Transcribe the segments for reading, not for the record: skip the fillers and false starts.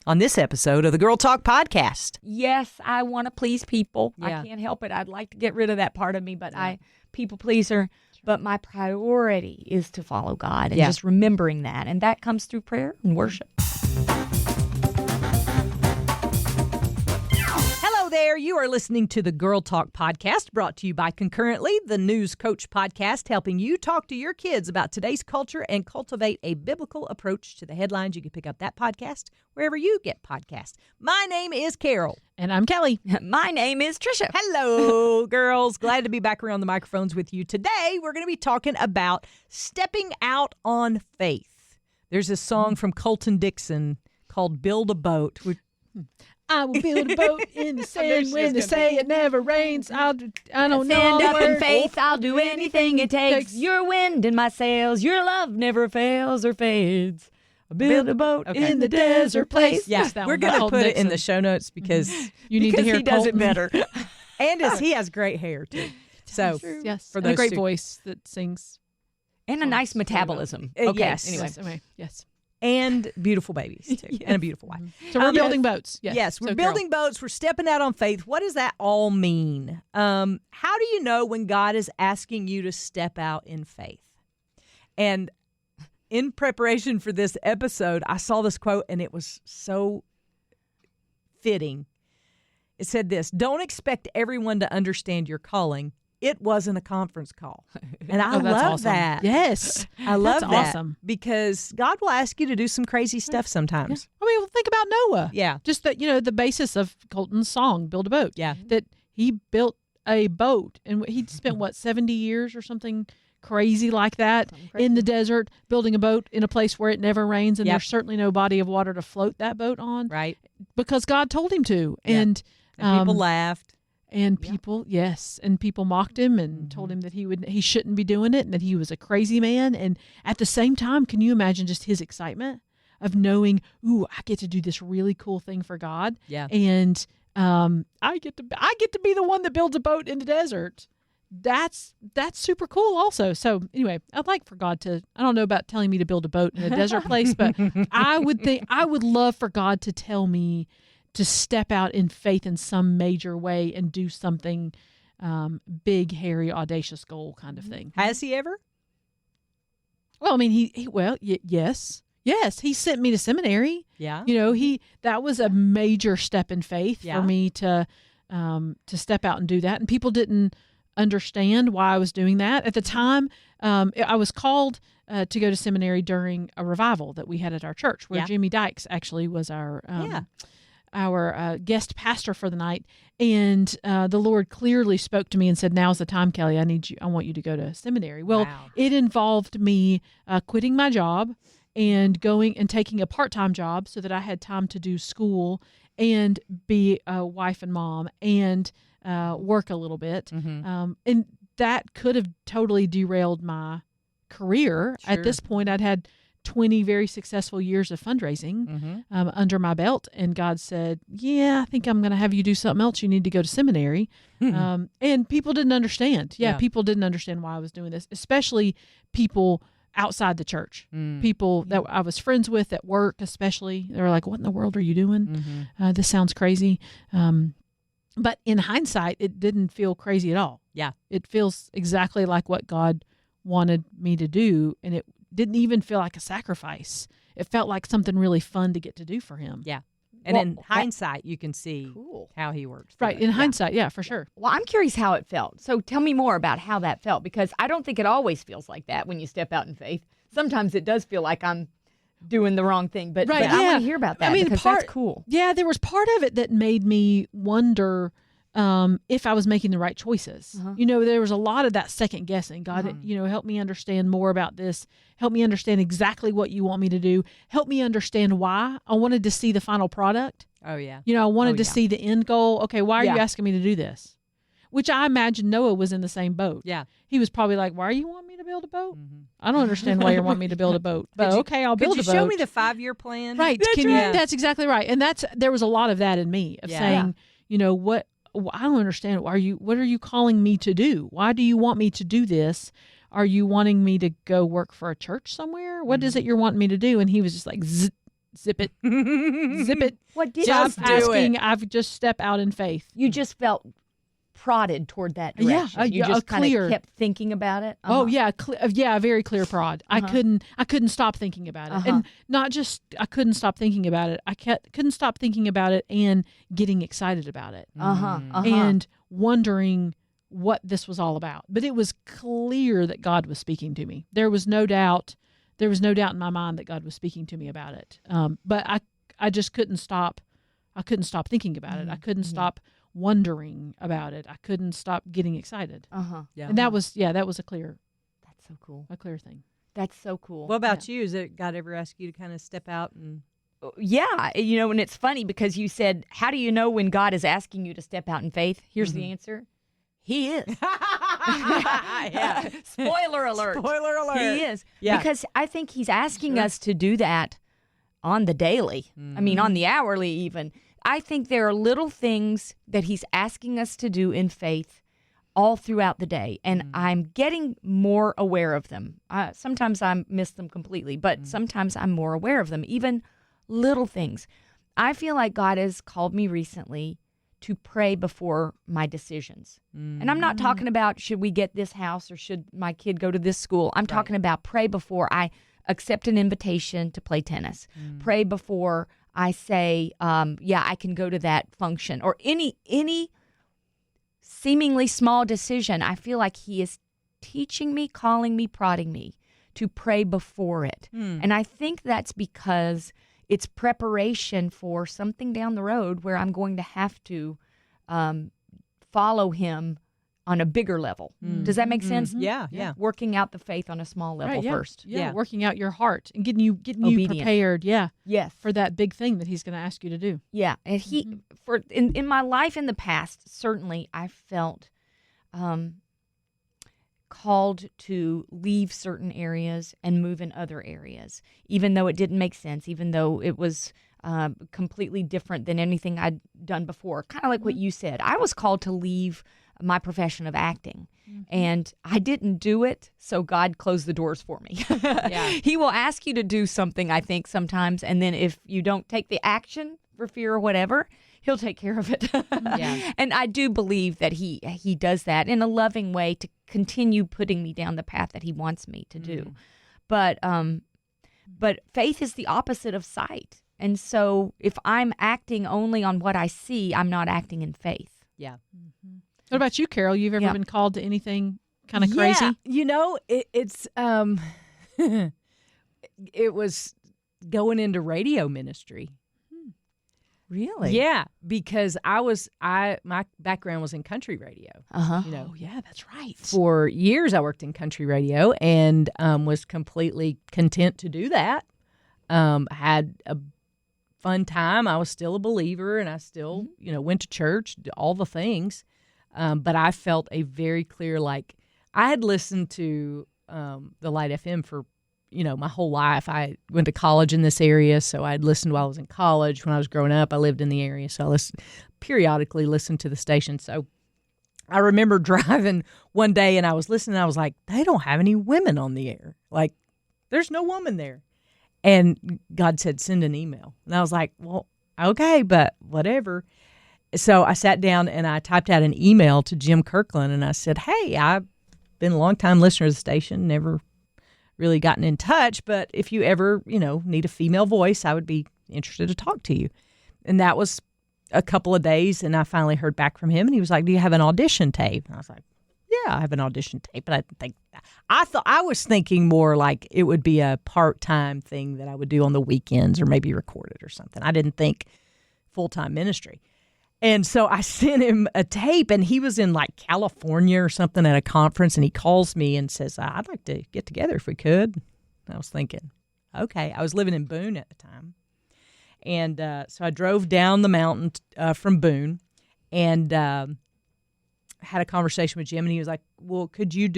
on this episode of the Girl Talk Podcast. Yes, I want to please people. Yeah. I can't help it. I'd like to get rid of that part of me, but I people pleaser. But my priority is to follow God and just remembering that. And that comes through prayer and worship. Hello there. You are listening to the Girl Talk Podcast, brought to you by Concurrently, the News Coach podcast, helping you talk to your kids about today's culture and cultivate a biblical approach to the headlines. You can pick up that podcast wherever you get podcasts. My name is Carol. And I'm Kelly. My name is Trisha. Hello, girls. Glad to be back around the microphones with you. Today, we're going to be talking about stepping out on faith. There's a song from Colton Dixon called Build a Boat. I will build a boat in the sand when they say it never rains. I don't know. Stand up in faith. I'll do anything it takes. Your wind in my sails. Your love never fails or fades. I'll build a boat in the desert place. Yeah, that we're one, going to Colton put it in Dixon. the show notes because You need to hear he does it Colton. better. and he has great hair too. So Yes, for and a those great two. voice that sings. And a nice metabolism. Uh, Okay, yes. anyway. Yes. and beautiful babies too, and a beautiful wife. So we're Um, building boats. Yes, we're So, building boats. We're stepping out on faith. What does that all mean? How do you know when God is asking you to step out in faith? And in preparation for this episode, I saw this quote, and it was so fitting. It said this: "Don't expect everyone to understand your calling. It wasn't a conference call." And I Oh, that's love awesome. that. Yes. I love That's that awesome. because God will ask you to do some crazy stuff sometimes. I mean, think about Noah. Yeah. Just that, the basis of Colton's song, Build a Boat. Yeah. That he built a boat and he spent, 70 years or something crazy like that in the desert, building a boat in a place where it never rains. And Yep. there's certainly no body of water to float that boat on. Right. Because God told him to. Yeah. And People laughed. And people, yes, and people mocked him and told him that he shouldn't be doing it and that he was a crazy man. And at the same time, can you imagine just his excitement of knowing, ooh, I get to do this really cool thing for God, Yeah. and I get to be the one that builds a boat in the desert. That's super cool also. So anyway, I'd like for God to, I don't know about telling me to build a boat in a desert place, but I would love for God to tell me to step out in faith in some major way and do something big, hairy, audacious goal kind of thing. Has he ever? Well, I mean, yes. He sent me to seminary. Yeah. That was a major step in faith Yeah. for me to step out and do that. And people didn't understand why I was doing that at the time. I was called to go to seminary during a revival that we had at our church, where Yeah. Jimmy Dykes actually was our guest pastor for the night. And the Lord clearly spoke to me and said, "Now's the time, Kelly. I want you to go to seminary." Well, Wow. it involved me quitting my job and going and taking a part-time job so that I had time to do school and be a wife and mom and work a little bit. Mm-hmm. And that could have totally derailed my career. Sure. At this point, I'd had 20 very successful years of fundraising Mm-hmm. under my belt. And God said, "Yeah, I think I'm going to have you do something else. You need to go to seminary." And people didn't understand. Yeah. People didn't understand why I was doing this, especially people outside the church. People that I was friends with at work, especially. They were like, "What in the world are you doing? This sounds crazy." But in hindsight, it didn't feel crazy at all. Yeah. It feels exactly like what God wanted me to do. And it didn't even feel like a sacrifice. It felt like something really fun to get to do for him. Yeah. And Well, in hindsight, you can see Cool. how he works. through Right. it. In hindsight, yeah, for sure. Well, I'm curious how it felt. So tell me more about how that felt, because I don't think it always feels like that when you step out in faith. Sometimes it does feel like I'm doing the wrong thing, but, Right, but I yeah. want to hear about that because that's cool. Yeah, there was part of it that made me wonder if I was making the right choices. There was a lot of that second guessing. God, help me understand more about this. Help me understand exactly what you want me to do. Help me understand why. I wanted to see the final product. Oh, yeah. I wanted to see the end goal. Okay, why are you Yeah. asking me to do this? Which I imagine Noah was in the same boat. Yeah. He was probably like, "Why are you wanting me to build a boat? I don't understand why you want me to build a boat, but okay, I'll build a boat." Could you show me the 5-year plan? Right. That's exactly right. And there was a lot of that in me of Yeah. saying, what I don't understand. What are you calling me to do? Why do you want me to do this? Are you wanting me to go work for a church somewhere? What is it you're wanting me to do? And he was just like, zip it, zip it. What did Stop you do? asking. I've just step out in faith. You just felt prodded toward that Yeah, direction. You just kind clear. of kept thinking about it. Oh yeah, a very clear prod. I couldn't stop thinking about it, and not just I couldn't stop thinking about it. I couldn't stop thinking about it and getting excited about it, and wondering what this was all about. But it was clear that God was speaking to me. There was no doubt. There was no doubt in my mind that God was speaking to me about it. But I just couldn't stop. I couldn't stop thinking about it. I couldn't stop wondering about it. I couldn't stop getting excited. Yeah. And that was a clear. That's so cool. A clear thing. That's so cool. What about you? Has it God ever asked you to kind of step out and? Yeah, and it's funny because you said, how do you know when God is asking you to step out in faith? Here's the answer. He is. Yeah. Spoiler alert. Spoiler alert. He is. Yeah. Because I think he's asking us to do that on the daily. I mean, on the hourly even. I think there are little things that he's asking us to do in faith all throughout the day. And I'm getting more aware of them. Sometimes I miss them completely, but sometimes I'm more aware of them, even little things. I feel like God has called me recently to pray before my decisions. And I'm not talking about should we get this house or should my kid go to this school. I'm talking about pray before I accept an invitation to play tennis. Pray before I say, I can go to that function. Or any seemingly small decision. I feel like he is teaching me, calling me, prodding me to pray before it. And I think that's because it's preparation for something down the road where I'm going to have to follow him on a bigger level. Does that make sense? Yeah, yeah. Working out the faith on a small level Right, yeah. first. Yeah, working out your heart and getting you Obedient. prepared. Yeah, Yes. for that big thing that he's going to ask you to do. Yeah, and he in my life in the past, certainly I felt called to leave certain areas and move in other areas, even though it didn't make sense, even though it was completely different than anything I'd done before. Kind of like what you said. I was called to leave my profession of acting, and I didn't do it, so God closed the doors for me. He will ask you to do something, I think, sometimes, and then if you don't take the action for fear or whatever, he'll take care of it. And I do believe that he does that in a loving way to continue putting me down the path that he wants me to do. But faith is the opposite of sight. And so if I'm acting only on what I see, I'm not acting in faith. Yeah. What about you, Carol? You've ever been called to anything kind of crazy? Yeah, it's it was going into radio ministry. Really? Yeah, because my background was in country radio. Uh-huh. Oh, yeah, that's right. For years I worked in country radio and was completely content to do that. Had a fun time. I was still a believer and I still, went to church, all the things. But I felt a very clear, I had listened to the Light FM for, my whole life. I went to college in this area, so I'd listened while I was in college. When I was growing up, I lived in the area, so I periodically listened to the station. So I remember driving one day, and I was listening, and I was like, they don't have any women on the air. There's no woman there. And God said, send an email. And I was like, well, okay, but whatever. So I sat down and I typed out an email to Jim Kirkland and I said, hey, I've been a long-time listener to the station, never really gotten in touch, but if you ever, need a female voice, I would be interested to talk to you. And that was a couple of days and I finally heard back from him and he was like, do you have an audition tape? And I was like, yeah, I have an audition tape, but I was thinking more like it would be a part-time thing that I would do on the weekends or maybe record it or something. I didn't think full-time ministry. And so I sent him a tape, and he was in California or something at a conference, and he calls me and says, I'd like to get together if we could. And I was thinking, okay. I was living in Boone at the time. And so I drove down the mountain from Boone and had a conversation with Jim, and he was like, well, could you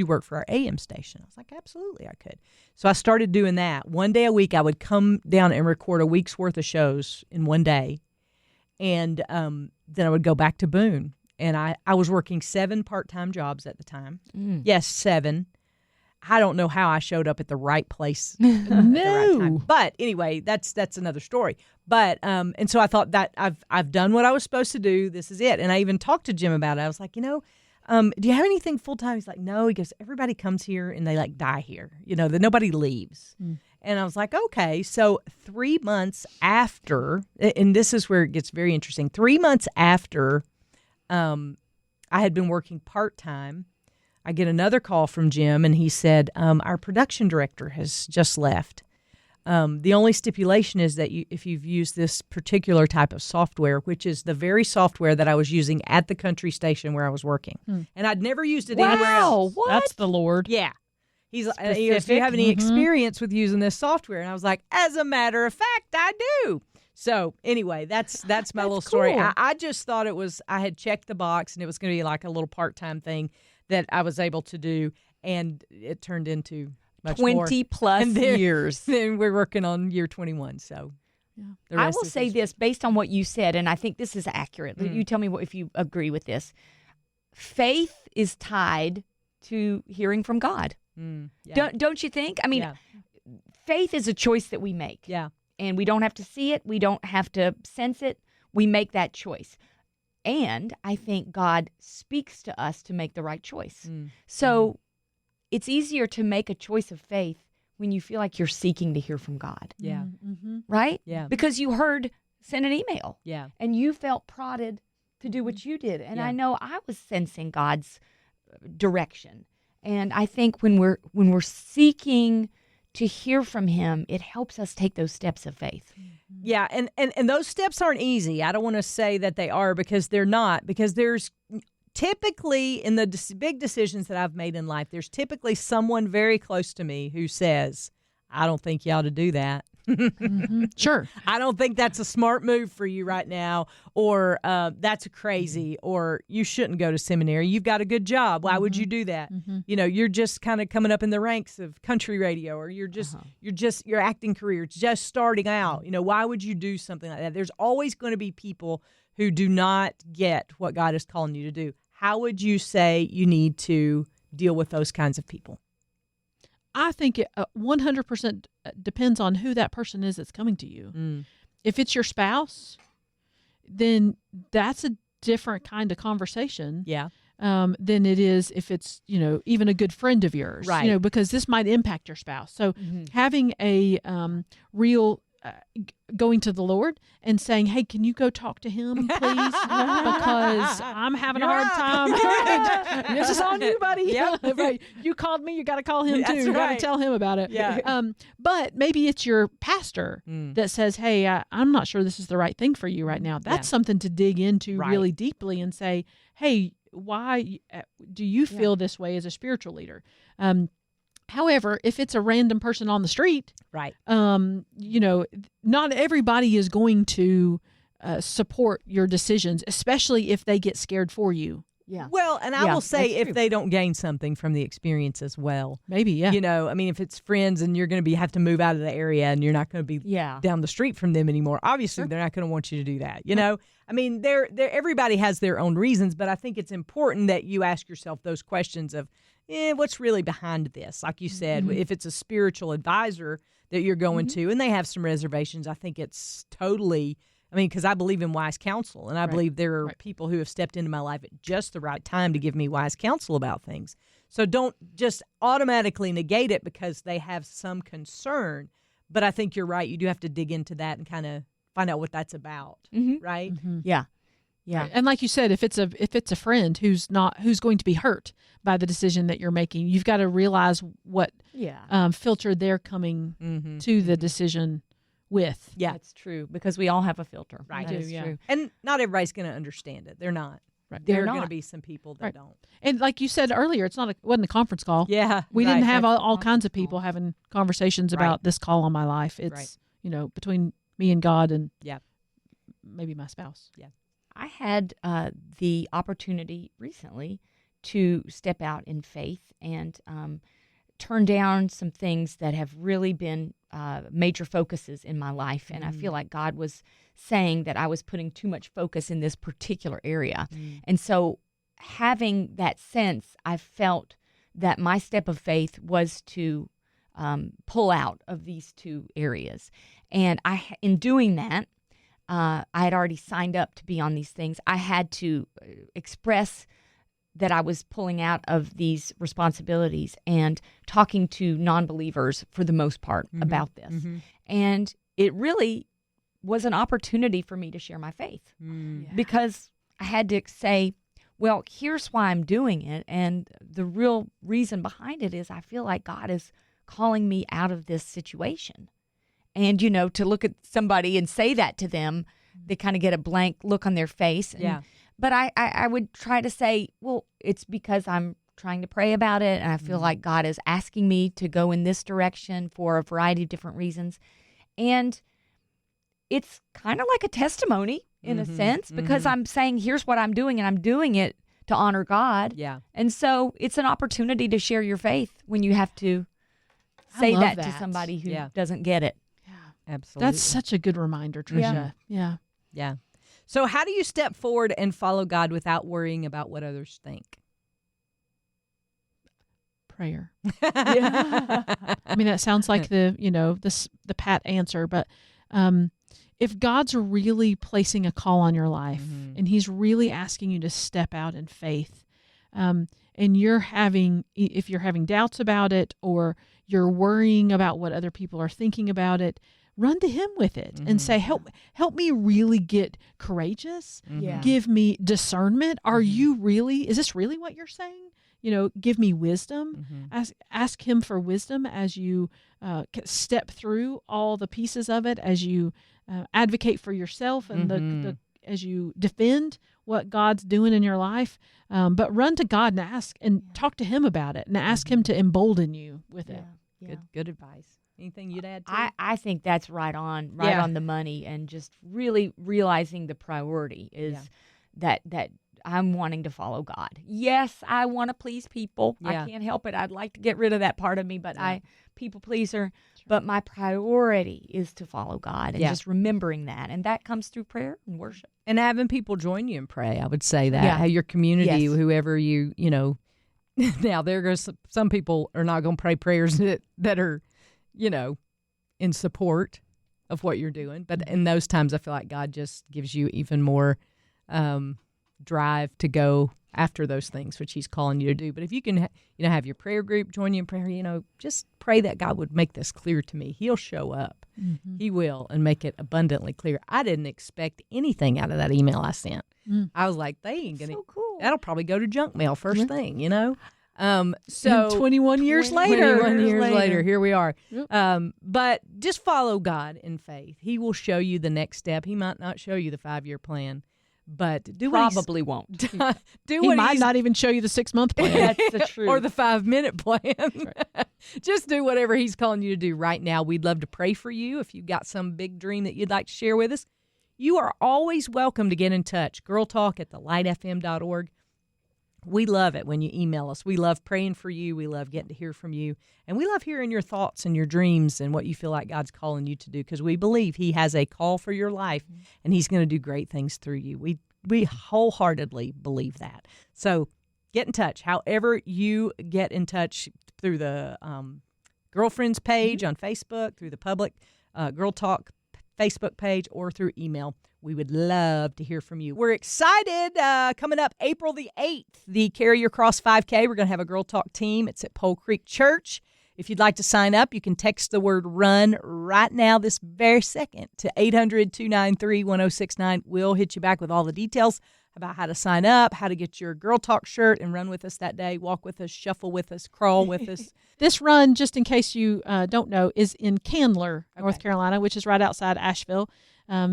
work for our AM station? I was like, absolutely, I could. So I started doing that. One day a week, I would come down and record a week's worth of shows in one day. And then I would go back to Boone. And I was working 7 part-time jobs at the time. Yes, 7. I don't know how I showed up at the right place at the right time. No. But anyway, that's another story. But and so I thought that I've done what I was supposed to do. This is it. And I even talked to Jim about it. I was like, do you have anything full time? He's like, no. He goes, everybody comes here and they like die here. That nobody leaves. And I was like, okay. So 3 months after, and this is where it gets very interesting. 3 months after, I had been working part time. I get another call from Jim, and he said, our production director has just left. The only stipulation is that if you've used this particular type of software, which is the very software that I was using at the country station where I was working. And I'd never used it anywhere else. What? That's the Lord. Yeah. He goes, do you have any experience with using this software? And I was like, as a matter of fact, I do. So anyway, that's my little story. cool. I just thought I had checked the box, and it was going to be like a little part-time thing that I was able to do, and it turned into much more. 20 plus And then- years. Then we're working on year 21, so. the I rest will is say history. this based on what you said, and I think this is accurate. You tell me if you agree with this. Faith is tied to hearing from God. Yeah. Don't you think? I mean, Yeah. faith is a choice that we make. Yeah. And we don't have to see it. We don't have to sense it. We make that choice. And I think God speaks to us to make the right choice. So it's easier to make a choice of faith when you feel like you're seeking to hear from God, Yeah. right? Yeah. Because you send an email Yeah. and you felt prodded to do what you did. And Yeah. I know I was sensing God's direction. And I think when we're seeking to hear from him, it helps us take those steps of faith. Yeah, and those steps aren't easy. I don't want to say that they are, because they're not, because there's typically in the big decisions that I've made in life, there's typically someone very close to me who says, I don't think you ought to do that. Sure. I don't think that's a smart move for you right now, or that's crazy, or you shouldn't go to seminary. You've got a good job. Why would you do that? You're just kind of coming up in the ranks of country radio, or your acting career is just starting out. Why would you do something like that? There's always going to be people who do not get what God is calling you to do. How would you say you need to deal with those kinds of people? I think it 100% depends on who that person is that's coming to you. If it's your spouse, then that's a different kind of conversation. Yeah. Than it is if it's, even a good friend of yours. Right. Because this might impact your spouse. So having a real going to the Lord and saying, hey, can you go talk to him, please? Because I'm having a hard time. Right. This is on you, buddy. Yep. Right. You called me. You got to call him That's too. You got right. to tell him about it. Yeah. But maybe it's your pastor that says, hey, I'm not sure this is the right thing for you right now. That's something to dig into Right. really deeply and say, hey, why do you feel this way as a spiritual leader? However, if it's a random person on the street, Right. not everybody is going to support your decisions, especially if they get scared for you. Yeah. Well, and I Yeah, will say, that's if true. they don't gain something from the experience as well. Maybe, yeah. If it's friends and you're going to have to move out of the area and you're not going to be Yeah. down the street from them anymore, obviously they're not going to want you to do that. They're everybody has their own reasons, but I think it's important that you ask yourself those questions of, what's really behind this? Like you said, if it's a spiritual advisor that you're going to and they have some reservations, I think it's totally, because I believe in wise counsel, and I believe there are people who have stepped into my life at just the right time to give me wise counsel about things. So don't just automatically negate it because they have some concern. But I think you're right. You do have to dig into that and kind of find out what that's about, right? Yeah. Yeah. And like you said, if it's a friend who's going to be hurt by the decision that you're making, you've got to realize what filter they're coming to the decision with. Yeah. That's true, because we all have a filter. Right. That We is do, yeah. true. And not everybody's going to understand it. They're not. Right. There They're are going to not. be some people that Right. don't. And like you said earlier, wasn't a conference call. Yeah. We right. didn't have That's- all kinds of people having conversations Right. about this call on my life. It's, between me and God and maybe my spouse. Yeah. I had the opportunity recently to step out in faith and turn down some things that have really been major focuses in my life. And I feel like God was saying that I was putting too much focus in this particular area. And so having that sense, I felt that my step of faith was to pull out of these two areas. And in doing that, I had already signed up to be on these things. I had to express that I was pulling out of these responsibilities and talking to non-believers for the most part about this. And it really was an opportunity for me to share my faith because I had to say, well, here's why I'm doing it. And the real reason behind it is I feel like God is calling me out of this situation. And, to look at somebody and say that to them, they kind of get a blank look on their face. And, but I would try to say, well, it's because I'm trying to pray about it. And I feel like God is asking me to go in this direction for a variety of different reasons. And it's kind of like a testimony in a sense, because I'm saying, here's what I'm doing, and I'm doing it to honor God. Yeah. And so it's an opportunity to share your faith when you have to say love that to that. somebody who doesn't get it. Absolutely. That's such a good reminder, Tricia. Yeah. Yeah. So how do you step forward and follow God without worrying about what others think? Prayer. I mean, that sounds like the pat answer, but if God's really placing a call on your life and he's really asking you to step out in faith, and if you're having doubts about it or you're worrying about what other people are thinking about it, run to him with it and say, help me really get courageous. Give me discernment. Is this really what you're saying? Give me wisdom. Ask him for wisdom as you step through all the pieces of it, as you advocate for yourself and as you defend what God's doing in your life. But run to God and ask and talk to him about it and ask him to embolden you with it. Good advice. Anything you'd add to it? I think that's right on the money, and just really realizing the priority is that I'm wanting to follow God. Yes, I want to please people. I can't help it. I'd like to get rid of that part of me, but people pleaser. Sure. But my priority is to follow God, and just remembering that. And that comes through prayer and worship. And having people join you in pray, I would say that. How your community, whoever now there goes some people are not going to pray prayers that are, in support of what you're doing. But in those times, I feel like God just gives you even more drive to go after those things, which he's calling you to do. But if you can, have your prayer group join you in prayer, just pray that God would make this clear to me. He'll show up. He will, and make it abundantly clear. I didn't expect anything out of that email I sent. I was like, they ain't going to, cool. That'll probably go to junk mail first thing, So 21 years later. 21 years later, here we are. Yep. But just follow God in faith. He will show you the next step. He might not show you the 5-year plan, but probably won't. He might not even show you the 6-month plan. That's the truth. Or the 5-minute plan. Right. Just do whatever he's calling you to do right now. We'd love to pray for you. If you've got some big dream that you'd like to share with us, you are always welcome to get in touch. girltalk@thelightfm.org. We love it when you email us. We love praying for you. We love getting to hear from you. And we love hearing your thoughts and your dreams and what you feel like God's calling you to do, because we believe he has a call for your life and he's going to do great things through you. We wholeheartedly believe that. So get in touch. However you get in touch, through the Girlfriends page on Facebook, through the public Girl Talk Facebook page, or through email. We would love to hear from you. We're excited. Coming up April the 8th, the Carry Your Cross 5K. We're going to have a Girl Talk team. It's at Pole Creek Church. If you'd like to sign up, you can text the word RUN right now, this very second, to 800-293-1069. We'll hit you back with all the details about how to sign up, how to get your Girl Talk shirt and run with us that day, walk with us, shuffle with us, crawl with us. This run, just in case you don't know, is in Candler, North Carolina, which is right outside Asheville.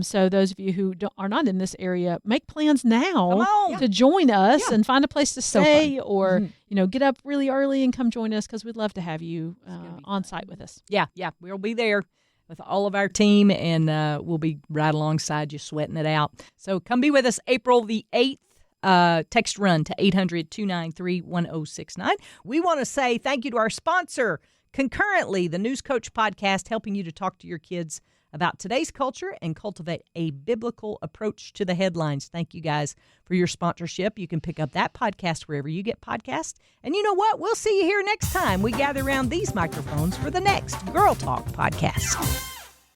So those of you who are not in this area, make plans now to join us and find a place to stay, or get up really early and come join us, because we'd love to have you on site with us. Yeah, we'll be there with all of our team, and we'll be right alongside you, sweating it out. So come be with us April the 8th. Text RUN to 800-293-1069. We want to say thank you to our sponsor, Concurrently, the News Coach podcast, helping you to talk to your kids about today's culture and cultivate a biblical approach to the headlines. Thank you guys for your sponsorship. You can pick up that podcast wherever you get podcasts. And you know what? We'll see you here next time we gather around these microphones for the next Girl Talk podcast.